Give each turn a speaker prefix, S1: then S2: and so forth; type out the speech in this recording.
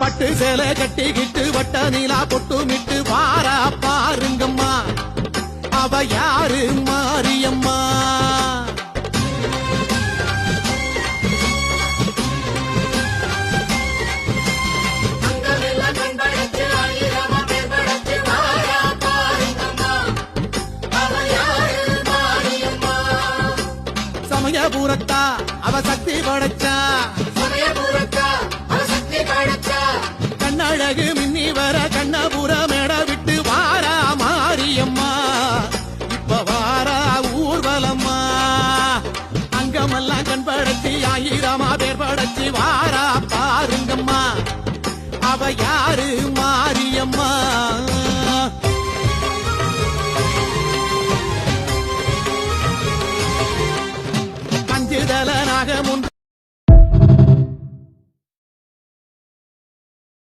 S1: பட்டு சேலை கட்டிக்கிட்டு வட்ட நீலா பொட்டு மிட்டு வாரா பாருங்கம்மா, அவ யாரு மாரியம்மா. சமயபுரத்தா அவ சக்தி படைச்சா, கண்ணழகு மின்னி வர கண்ணபுர மேட விட்டு வாரா மாரியம்மா, இப்ப வாரா ஊர்வலம்மா. அங்கமெல்லாம் கண் படைச்சி ஆயிரமா பேர் படைச்சி வாரா பாருங்கம்மா, அவ யாரு